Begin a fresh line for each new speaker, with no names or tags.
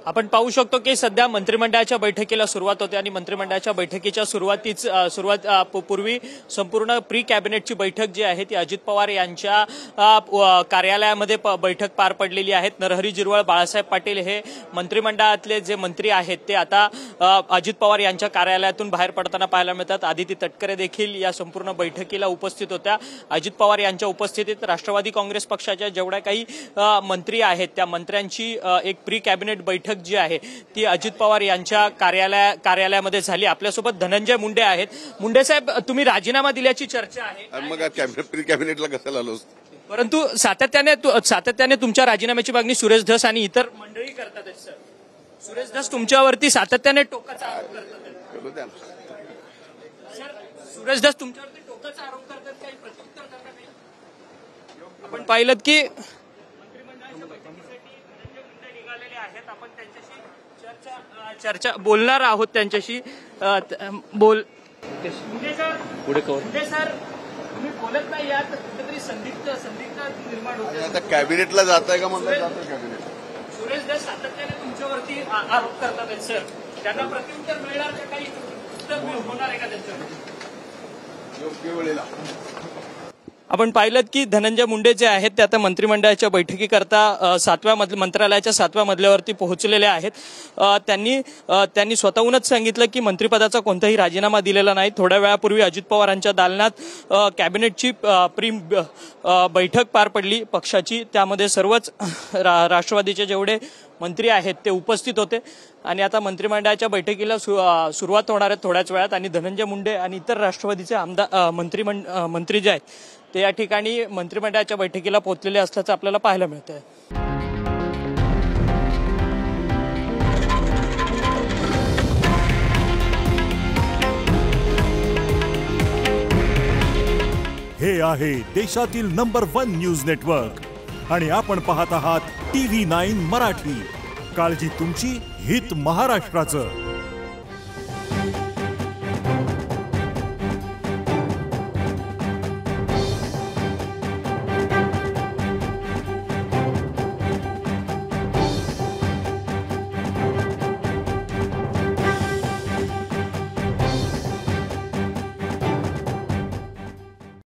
आपण पाहू शकतो की सध्या मंत्रिमंडळाच्या बैठकीला सुरुवात होते आणि मंत्रिमंडळाच्या बैठकीच्या पूर्वी संपूर्ण प्री कॅबिनेटची बैठक जी आहे ती अजित पवार यांच्या कार्यालयामध्ये बैठक पार पडलेली आहे। नरहरी झिरवळ, बाळासाहेब पाटील हे मंत्रिमंडळातले जे मंत्री आहेत ते आता अजित पवार यांच्या कार्यालयातून बाहेर पडताना पाहायला मिळतात। आदिती तटकरे देखील या संपूर्ण बैठकीला उपस्थित होत्या। अजित पवार यांच्या उपस्थितीत राष्ट्रवादी काँग्रेस पक्षाच्या जेवढ्या काही मंत्री आहेत त्या मंत्र्यांची एक प्री कॅबिनेट बैठक जी आहे ती अजित पवार यांच्या कार्यालयामध्ये झाली। आपल्यासोबत धनंजय मुंडे आहेत। मुंडे साहेब, तुम्ही राजीनामा दिल्याची चर्चा आहे,
मग प्री कॅबिनेटला कशाला आलोस?
परंतु सातत्याने तुमच्या राजीनाम्याची मागणी सुरेश धस आणि इतर मंडळी करतात सर। सुरेश धस तुमच्यावरती सातत्याने टोकाचा आरोप करतात। सर, सुरेश धस तुमच्यावरती टोकाचा आरोप करतात, काही प्रत्युत्तर करतात नाही? आपण पाहिलं की मंत्रिमंडळाच्या बैठकीसाठी धनंजय मुंडे निघालेले आहेत। आपण त्यांच्याशी चर्चा बोलणार आहोत त्यांच्याशी। मुंडे सर, तुम्ही बोलत नाही यात कुठेतरी संदिग्ध निर्माण होते।
आता कॅबिनेटला जात आहे का म्हणतात जातं कॅबिनेट?
सुरेश धस सातत्याने तुमच्यावरती आरोप करतात सर, त्यांना प्रत्युत्तर मिळणार का? काही उत्तर होणार आहे का त्यांच्यावर
योग्य वेळेला?
आपण पाहिलं की धनंजय मुंडे जे आहेत ते आता मंत्रिमंडळाच्या बैठकीकरता मंत्रालयाच्या 7व्या मजल्यावरती पोहोचलेले आहेत। त्यांनी स्वतःहूनच सांगितलं की मंत्रिपदाचा कोणताही राजीनामा दिलेला नाही। थोड्या वेळापूर्वी अजित पवारांच्या दालनात कॅबिनेटची प्री बैठक पार पडली पक्षाची। त्यामध्ये सर्वच राष्ट्रवादीचे जेवढे मंत्री आहेत ते उपस्थित होते आणि आता मंत्रिमंडळाच्या बैठकीला सुरुवात होणार आहे थोड्याच वेळात। आणि धनंजय मुंडे आणि इतर राष्ट्रवादीचे मंत्री जे आहेत ते या ठिकाणी मंत्रिमंडळाच्या बैठकीला पोहोचलेले असल्याचं आपल्याला पाहायला मिळतंय।
हे आहे देशातील नंबर 1 न्यूज नेटवर्क आणि आपण पाहत आहात TV9 मराठी। काळजी तुमची, हित महाराष्ट्राचं।